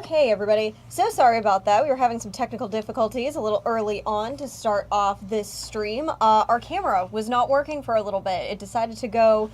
Okay, everybody. So sorry about that. We were having some technical difficulties a little early on to start off this stream. Our camera was not working for a little bit. It decided to go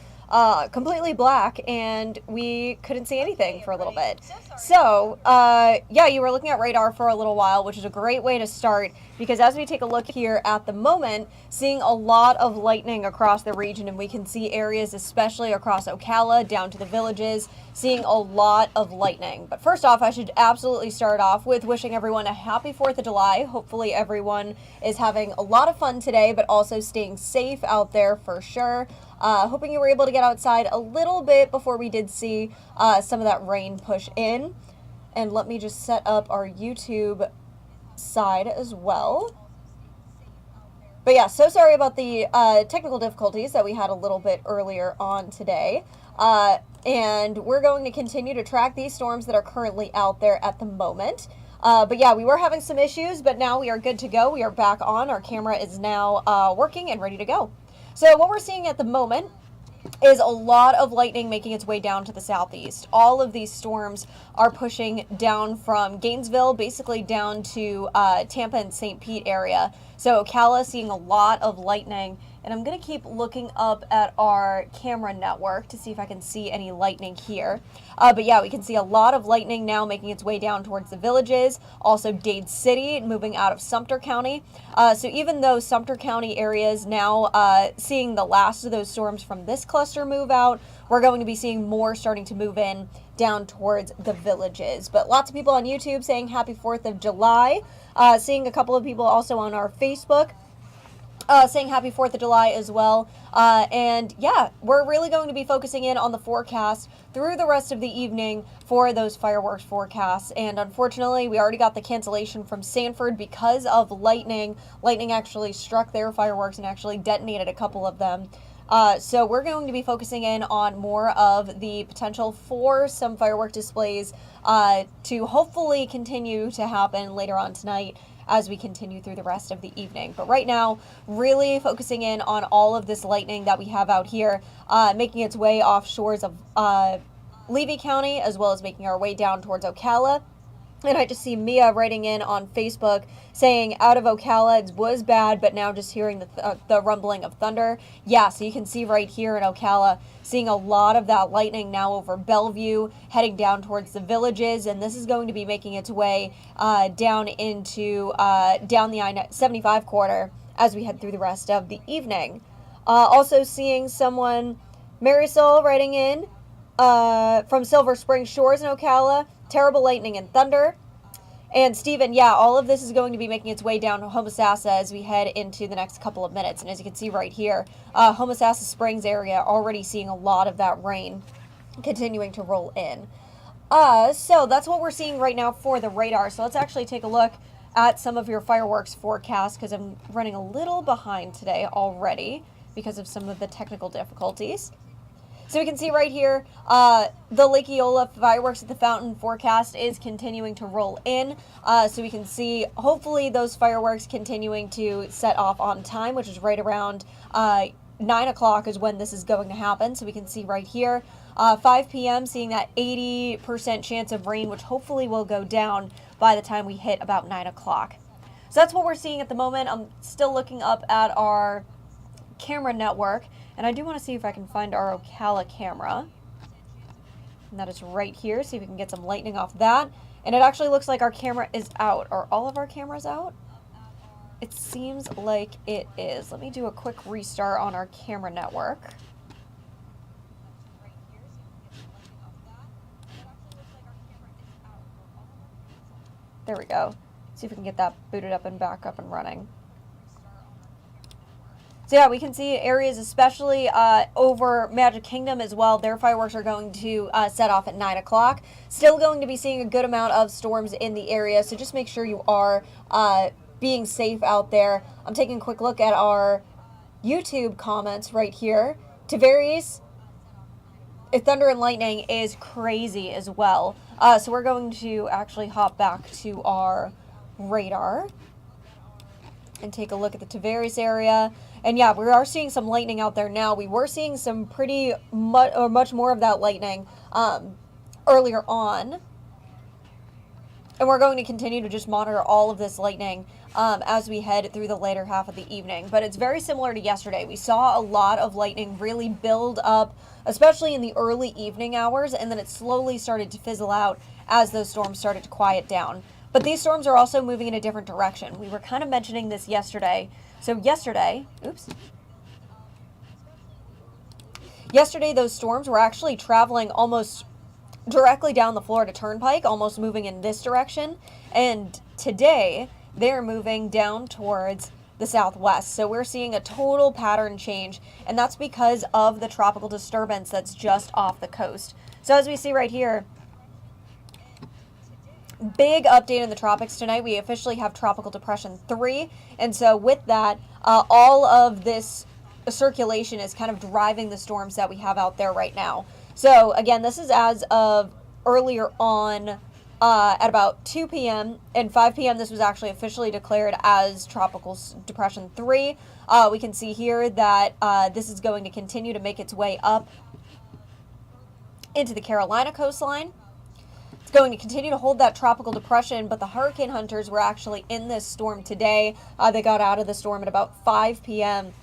completely black, and we couldn't see anything for a little bit. So, yeah, you were looking at radar for a little while, which is a great way to start, because as we take a look here at the moment, seeing a lot of lightning across the region, and we can see areas, especially across Ocala, down to the villages, seeing a lot of lightning. But first off, I should absolutely start off with wishing everyone a happy 4th of July. Hopefully everyone is having a lot of fun today, but also staying safe out there for sure. Hoping you were able to get outside a little bit before we did see some of that rain push in. And let me just set up our YouTube side as well. But yeah, so sorry about the technical difficulties that we had a little bit earlier on today. And we're going to continue to track these storms that are currently out there at the moment. But yeah, we were having some issues, but now we are good to go. We are back on. Our camera is now working and ready to go. So what we're seeing at the moment is a lot of lightning making its way down to the southeast. All of these storms are pushing down from Gainesville, basically down to Tampa and St. Pete area. So Ocala seeing a lot of lightning, and I'm going to keep looking up at our camera network to see if I can see any lightning here. But yeah, we can see a lot of lightning now making its way down towards the villages. Also Dade City moving out of Sumter County. So even though Sumter County area is now seeing the last of those storms from this cluster move out, we're going to be seeing more starting to move in down towards the villages. But lots of people on YouTube saying happy 4th of July. Seeing a couple of people also on our Facebook saying happy 4th of July as well. And yeah, we're really going to be focusing in on the forecast through the rest of the evening for those fireworks forecasts. And unfortunately, we already got the cancellation from Sanford because of lightning. Lightning actually struck their fireworks and actually detonated a couple of them. So we're going to be focusing in on more of the potential for some firework displays to hopefully continue to happen later on tonight as we continue through the rest of the evening. But right now, really focusing in on all of this lightning that we have out here, making its way off shores of Levy County, as well as making our way down towards Ocala. And I just see Mia writing in on Facebook saying out of Ocala it was bad, but now just hearing the rumbling of thunder. Yeah, so you can see right here in Ocala, seeing a lot of that lightning now over Bellevue, heading down towards the villages, and this is going to be making its way down into down the I-75 corridor as we head through the rest of the evening. Also seeing someone, Marisol, writing in from Silver Spring Shores in Ocala. Terrible lightning and thunder. And Stephen, yeah, all of this is going to be making its way down to Homosassa as we head into the next couple of minutes. And as you can see right here, Homosassa Springs area already seeing a lot of that rain continuing to roll in. So that's what we're seeing right now for the radar. So let's actually take a look at some of your fireworks forecasts, because I'm running a little behind today already because of some of the technical difficulties. So we can see right here, the Lake Eola fireworks at the fountain forecast is continuing to roll in. So we can see, hopefully, those fireworks continuing to set off on time, which is right around 9 o'clock is when this is going to happen. So we can see right here, 5 p.m., seeing that 80% chance of rain, which hopefully will go down by the time we hit about 9 o'clock. So that's what we're seeing at the moment. I'm still looking up at our camera network. And I do want to see if I can find our Ocala camera. And that is right here. See if we can get some lightning off that. And it actually looks like our camera is out. Are all of our cameras out? It seems like it is. Let me do a quick restart on our camera network. There we go. See if we can get that booted up and back up and running. So yeah, we can see areas, especially over Magic Kingdom as well. Their fireworks are going to set off at 9 o'clock. Still going to be seeing a good amount of storms in the area, so just make sure you are being safe out there. I'm taking a quick look at our YouTube comments right here. Tavares, thunder and lightning is crazy as well. So we're going to actually hop back to our radar and take a look at the Tavares area. And yeah, we are seeing some lightning out there now. We were seeing some pretty much more of that lightning earlier on. And we're going to continue to just monitor all of this lightning as we head through the later half of the evening. But it's very similar to yesterday. We saw a lot of lightning really build up, especially in the early evening hours, and then it slowly started to fizzle out as those storms started to quiet down. But these storms are also moving in a different direction. We were kind of mentioning this yesterday. So yesterday, yesterday those storms were actually traveling almost directly down the Florida Turnpike, almost moving in this direction. And today, they're moving down towards the southwest. So we're seeing a total pattern change, and that's because of the tropical disturbance that's just off the coast. So as we see right here, big update in the tropics tonight. We officially have Tropical Depression 3, and so with that, all of this circulation is kind of driving the storms that we have out there right now. So again, this is as of earlier on at about 2 p.m. and 5 p.m. This was actually officially declared as Tropical Depression 3. We can see here that this is going to continue to make its way up into the Carolina coastline. It's going to continue to hold that tropical depression, but the hurricane hunters were actually in this storm today. They got out of the storm at about 5 p.m.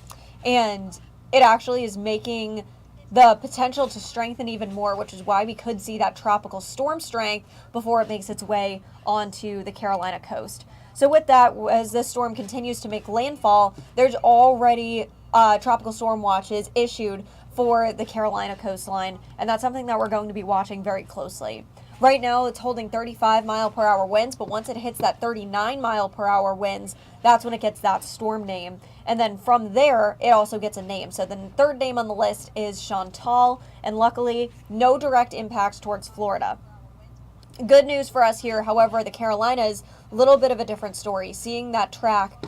and it actually is making the potential to strengthen even more, which is why we could see that tropical storm strength before it makes its way onto the Carolina coast. So with that, as this storm continues to make landfall, there's already tropical storm watches issued for the Carolina coastline, and that's something that we're going to be watching very closely. Right now, it's holding 35-mile-per-hour winds, but once it hits that 39-mile-per-hour winds, that's when it gets that storm name. And then from there, it also gets a name. So the third name on the list is Chantal, and luckily, no direct impacts towards Florida. Good news for us here, however, the Carolinas, a little bit of a different story. Seeing that track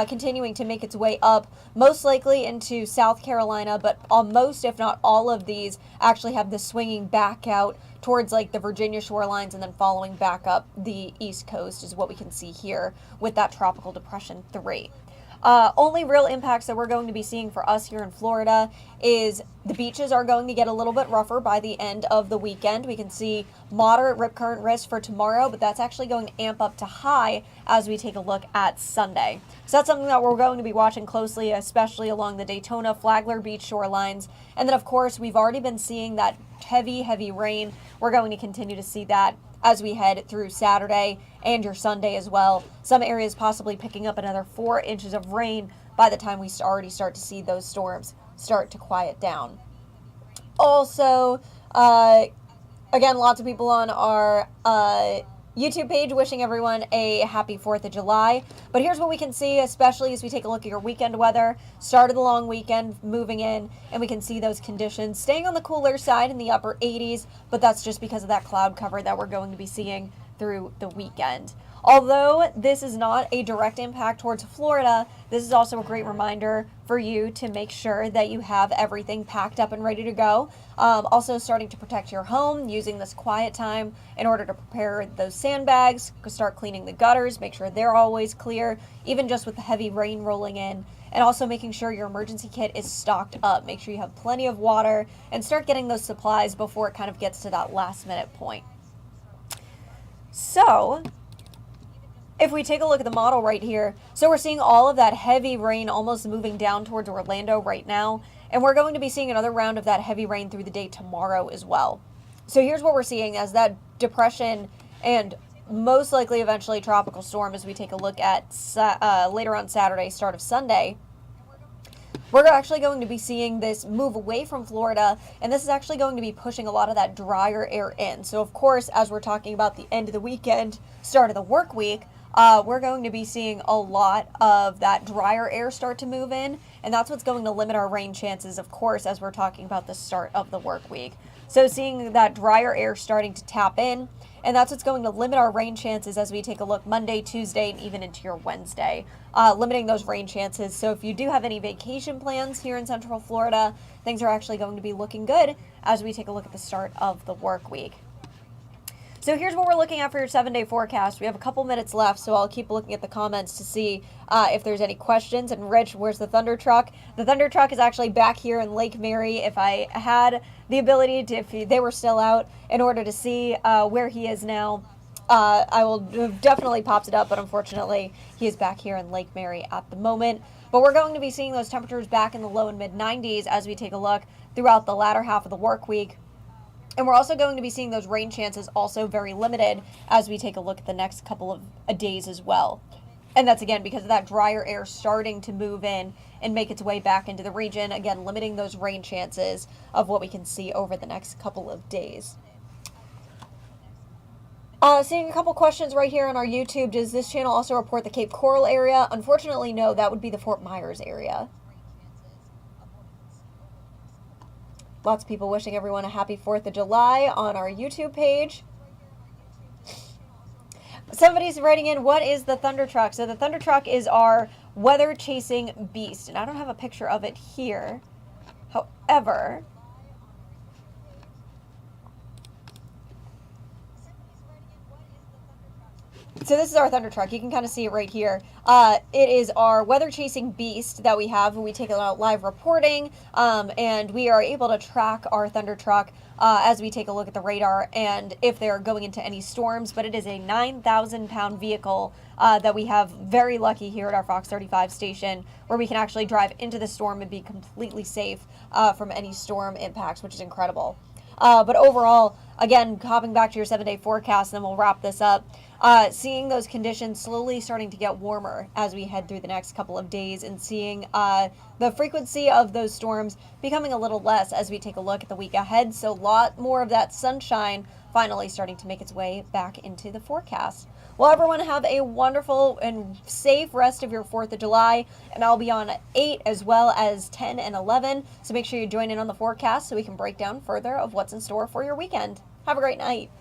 continuing to make its way up, most likely into South Carolina, but most, if not all of these, actually have this swinging back out towards like the Virginia shorelines and then following back up the East Coast is what we can see here with that Tropical Depression 3. Only real impacts that we're going to be seeing for us here in Florida is the beaches are going to get a little bit rougher by the end of the weekend. We can see moderate rip current risk for tomorrow, but that's actually going to amp up to high as we take a look at Sunday. So that's something that we're going to be watching closely, especially along the Daytona, Flagler Beach shorelines. And then, of course, we've already been seeing that heavy rain. We're going to continue to see that as we head through Saturday and your Sunday as well. Some areas possibly picking up another 4 inches of rain by the time we already start to see those storms start to quiet down. Also, again, lots of people on our YouTube page wishing everyone a happy 4th of July. But here's what we can see, especially as we take a look at your weekend weather. Start of the long weekend moving in, and we can see those conditions staying on the cooler side in the upper 80s, but that's just because of that cloud cover that we're going to be seeing through the weekend. Although this is not a direct impact towards Florida, this is also a great reminder for you to make sure that you have everything packed up and ready to go. Also starting to protect your home using this quiet time in order to prepare those sandbags, start cleaning the gutters, make sure they're always clear, even just with the heavy rain rolling in. And also making sure your emergency kit is stocked up. Make sure you have plenty of water and start getting those supplies before it kind of gets to that last minute point. So if we take a look at the model right here, so we're seeing all of that heavy rain almost moving down towards Orlando right now, and we're going to be seeing another round of that heavy rain through the day tomorrow as well. So here's what we're seeing as that depression and most likely eventually tropical storm as we take a look at later on Saturday, start of Sunday. We're actually going to be seeing this move away from Florida, and this is actually going to be pushing a lot of that drier air in. So of course, as we're talking about the end of the weekend, start of the work week, we're going to be seeing a lot of that drier air start to move in, and that's what's going to limit our rain chances, of course, as we're talking about the start of the work week. So seeing that drier air starting to tap in, and that's what's going to limit our rain chances as we take a look Monday, Tuesday, and even into your Wednesday, limiting those rain chances. So if you do have any vacation plans here in Central Florida, things are actually going to be looking good as we take a look at the start of the work week. So here's what we're looking at for your 7-day forecast. We have a couple minutes left, so I'll keep looking at the comments to see if there's any questions. And Rich, where's the Thunder Truck? The Thunder Truck is actually back here in Lake Mary. If I had the ability to, if they were still out, in order to see where he is now, I will definitely pops it up, but unfortunately he is back here in Lake Mary at the moment. But we're going to be seeing those temperatures back in the low and mid 90s as we take a look throughout the latter half of the work week. And we're also going to be seeing those rain chances also very limited as we take a look at the next couple of days as well. And that's again because of that drier air starting to move in and make its way back into the region, again limiting those rain chances of what we can see over the next couple of days. Seeing a couple questions right here on our YouTube. Does this channel also report the Cape Coral area? Unfortunately, no. That would be the Fort Myers area. Lots of people wishing everyone a happy 4th of July on our YouTube page. Somebody's writing in, what is the Thunder Truck? So the Thunder Truck is our weather-chasing beast. And I don't have a picture of it here. However, so this is our Thunder Truck. You can kind of see it right here. It is our weather-chasing beast that we have when we take out live reporting, and we are able to track our Thunder Truck as we take a look at the radar and if they're going into any storms. But it is a 9,000-pound vehicle that we have very lucky here at our Fox 35 station, where we can actually drive into the storm and be completely safe from any storm impacts, which is incredible. But overall, again, hopping back to your 7-day forecast, and then we'll wrap this up. Seeing those conditions slowly starting to get warmer as we head through the next couple of days, and seeing the frequency of those storms becoming a little less as we take a look at the week ahead. So a lot more of that sunshine finally starting to make its way back into the forecast. Well, everyone, have a wonderful and safe rest of your 4th of July, and I'll be on 8 as well as 10 and 11, so make sure you join in on the forecast so we can break down further of what's in store for your weekend. Have a great night.